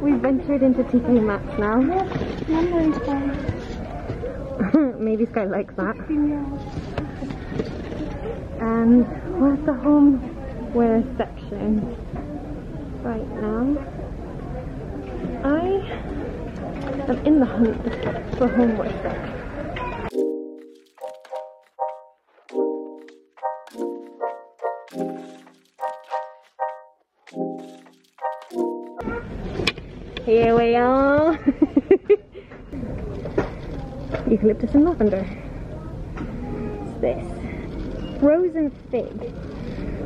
We've ventured into TK Maxx now. Maybe Sky likes that. And we're at the homeware section right now. I am in the hunt for homeware stuff. Here we are. Eucalyptus and lavender. What's this? Frozen fig.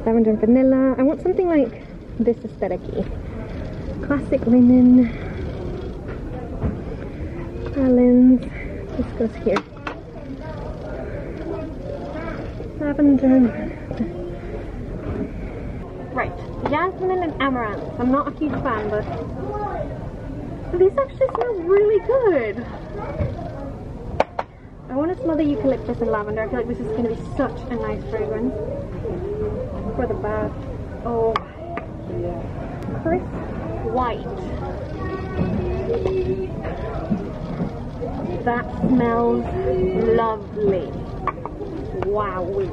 Lavender and vanilla. I want something like this aesthetic-y. Classic linen. Allen's. This goes here. Lavender. Right. Jasmine and amaranth. I'm not a huge fan, but this actually smells really good. I want to smell the eucalyptus and lavender. I feel like this is going to be such a nice fragrance for the bath. Oh, crisp white. That smells lovely. Wowie.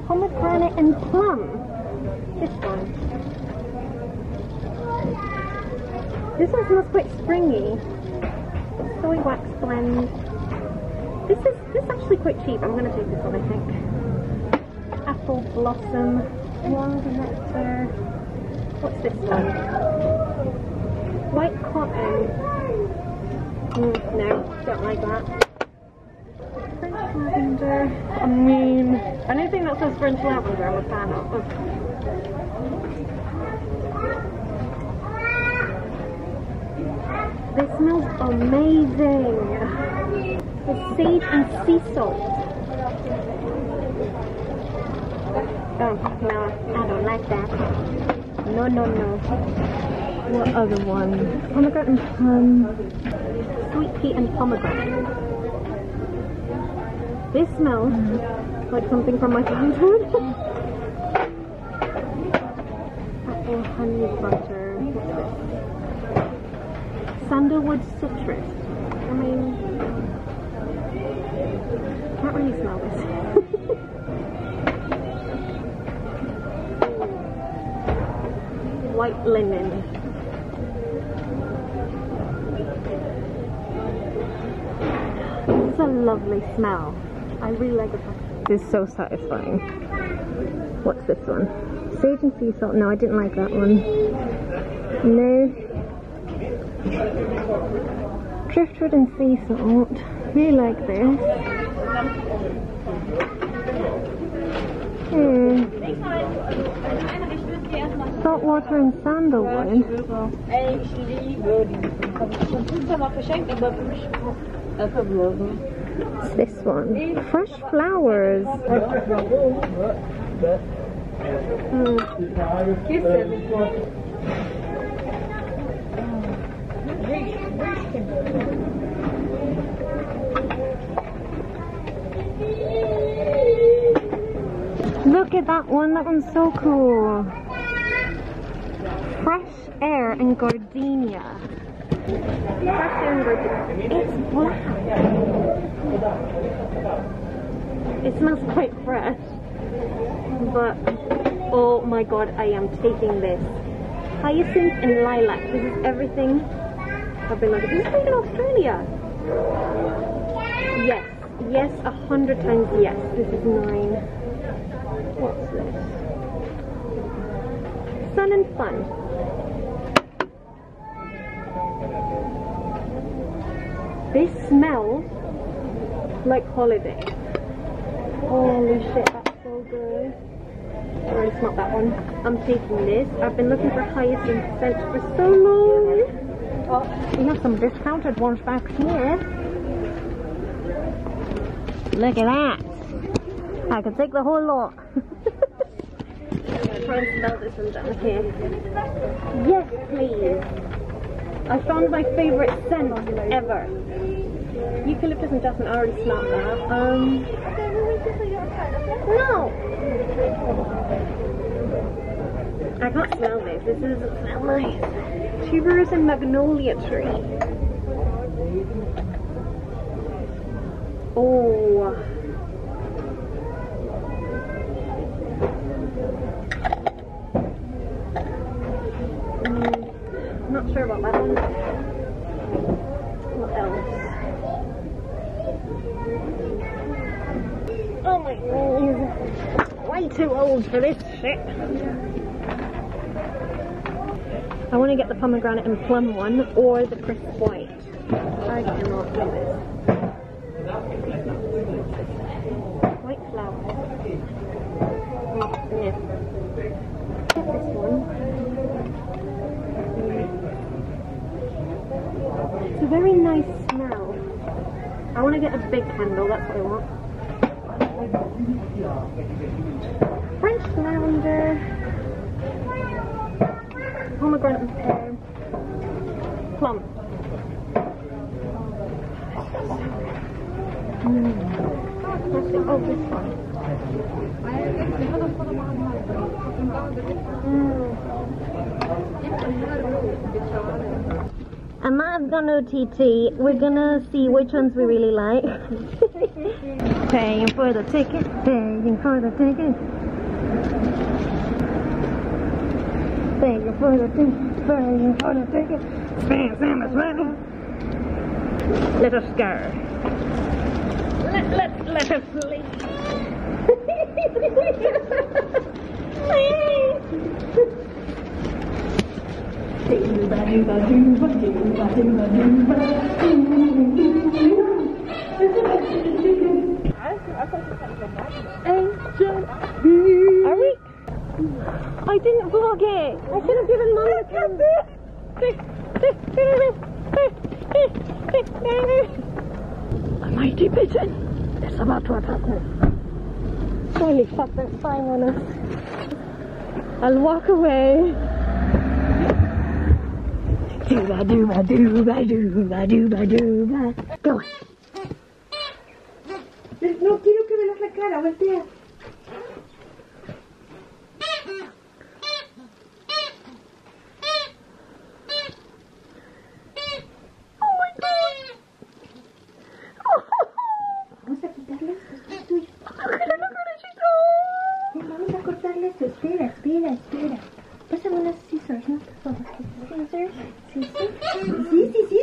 Pomegranate and plum. This one. This one smells quite springy. Soy wax blend. This is actually quite cheap. I'm gonna take this one, I think. Apple blossom. Wild nectar. What's this one? White cotton. No, don't like that. French lavender. I mean, anything that says French lavender I'm a fan of. This smells amazing. The sage and sea salt. Oh, no, I don't like that. No, no, no. What other one? Pomegranate and plum. Sweet pea and pomegranate. This smells like something from my childhood. Apple honey butter. What's this? Sandalwood citrus. I mean, can't really smell this. White linen. It's a lovely smell. I really like the packaging. This is so satisfying. What's this one? Sage and sea salt. No, I didn't like that one. No. Driftwood and sea salt. Really like this. Salt water and sandalwood. What's this one? Fresh flowers. Look at that one. That one's so cool. Fresh air and gardenia. Fresh air and gardenia. It's black. It smells quite fresh. But oh my god, I am taking this. Hyacinth and lilac. This is everything I've been looking. This is made in Australia. Yes. Yes, 100 times yes. This is 9. What's this? Sun and Fun. This smells like holiday. Holy shit, that's so good. I already smelled that one. I'm taking this. I've been looking for hyacinth scent for so long. Oh, we have some discounted ones back here. Look at that. I could take the whole lot. Try and smell this one down here. Yes, please. I found my favourite scent ever. Eucalyptus and jasmine. I already smelled that. No. I can't smell this. This doesn't smell nice. Tuberose and magnolia tree. Oh. Not sure about that one. What else? Oh my knees. Way too old for this shit. I want to get the pomegranate and plum one or the crisp white. I cannot do this. White flowers. Yeah. Get this one. It's a very nice smell. I want to get a big candle, that's what I want. French lavender. Pomegranate and pear. Plum. Oh, this one. I'm not gonna TT. We're gonna see which ones we really like. Paying for the ticket. Paying for the ticket. Paying for the ticket. Paying for the ticket. Spend so much money. Let us go. Let us leave. Are we? I didn't vlog it. I should have given Mum the camera. A mighty pigeon is about to attack me. Holy fuck, they're spying on us. I'll walk away. Dooba dooba dooba dooba dooba dooba. Go. No quiero que veas la cara, voltea. Oh my god. Vamos a quitarle esto, esto es tuyo. Look at it, chico. Vamos a cortarle esto. Espera, espera, espera. Pásame unas scissors, ¿no? Por favor. Scissors. Scissors. Sí, sí, sí.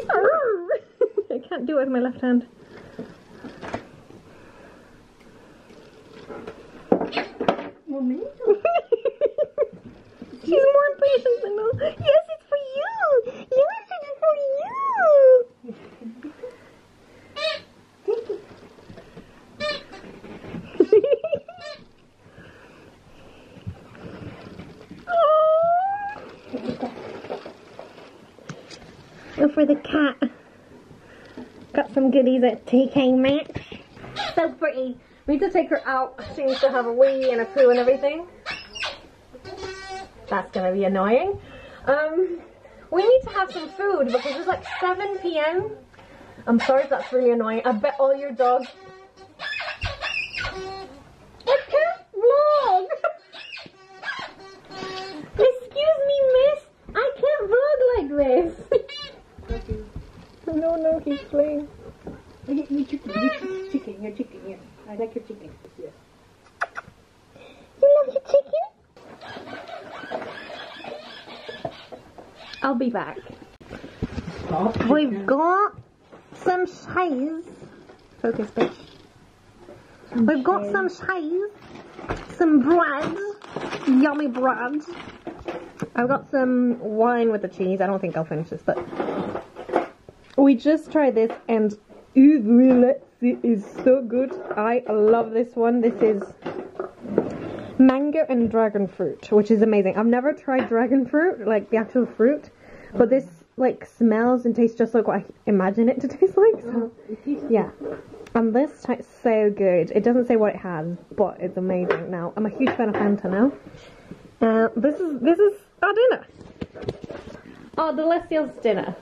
I can't do it with my left hand. Momento. She's more impatient than me. Yes, it's for you. Yes, it's for you. Take it. Go for the cat. Got some goodies at TK Maxx. So pretty. We need to take her out. She needs to have a wee and a poo and everything. That's gonna be annoying. We need to have some food because it's like 7 p.m. I'm sorry if that's really annoying. I bet all your dogs. I can't vlog! Excuse me, miss. I can't vlog like this. No, he's playing. Your chicken, yeah. I like your chicken. Yes. You love your chicken? I'll be back. We've got some cheese. Focus, bitch. We've got some cheese, some bread, yummy bread. I've got some wine with the cheese. I don't think I'll finish this, but we just tried this and it is so good. I love this one. This is mango and dragon fruit, which is amazing. I've never tried dragon fruit, like the actual fruit, but this like smells and tastes just like what I imagine it to taste like. So yeah, and this tastes so good. It doesn't say what it has, but it's amazing. Now I'm a huge fan of Fanta now. This is our dinner. Oh, delicious dinner.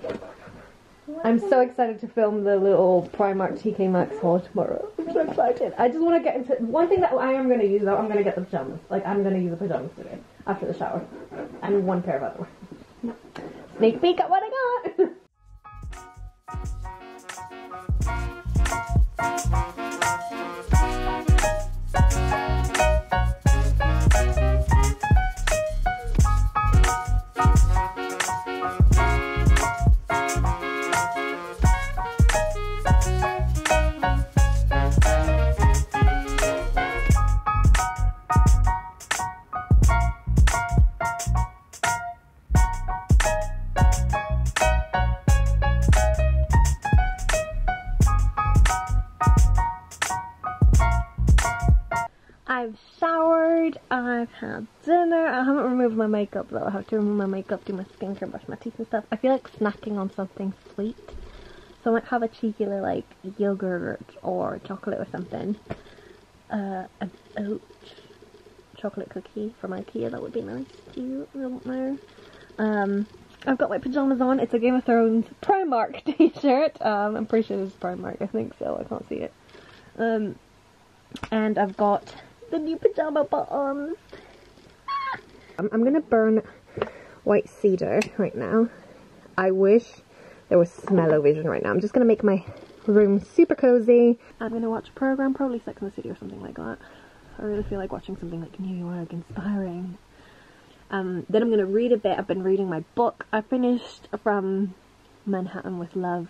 I'm so excited to film the little Primark TK Maxx haul tomorrow. I'm so excited. I just want to get into one thing that I am going to use though. I'm going to get the pajamas. Like, I'm going to use the pajamas today after the shower. And one pair of underwear. Sneak peek at what I got. I've showered, I've had dinner. I haven't removed my makeup though. I have to remove my makeup, do my skincare, brush my teeth and stuff. I feel like snacking on something sweet. So I might have a cheeky little like yogurt or chocolate or something. An oat chocolate cookie from Ikea, that would be nice too. I don't know. I've got my pajamas on. It's a Game of Thrones Primark t-shirt. I'm pretty sure this is Primark. I think so. I can't see it. And I've got the new pajama bottoms. I'm gonna burn white cedar right now. I wish there was smell-o-vision right now. I'm just gonna make my room super cozy. I'm gonna watch a program, probably Sex and the City or something like that. I really feel like watching something like New York, inspiring. Then I'm gonna read a bit. I've been reading my book. I finished From Manhattan with Love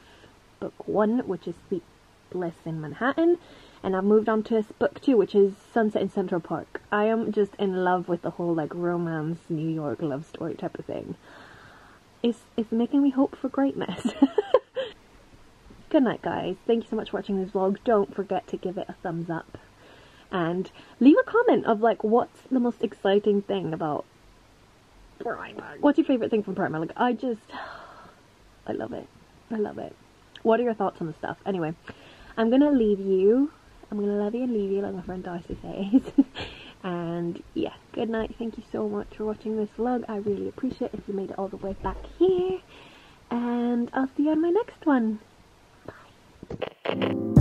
book 1, which is Sweet Bliss in Manhattan. And I've moved on to book 2, which is Sunset in Central Park. I am just in love with the whole like romance, New York love story type of thing. It's making me hope for greatness. Good night guys. Thank you so much for watching this vlog. Don't forget to give it a thumbs up. And leave a comment of like what's the most exciting thing about Primark. What's your favourite thing from Primark? Like I love it. I love it. What are your thoughts on the stuff? Anyway, I'm gonna leave you. I'm gonna love you and leave you like my friend Darcy says. And yeah, good night. Thank you so much for watching this vlog. I really appreciate it if you made it all the way back here. And I'll see you on my next one. Bye.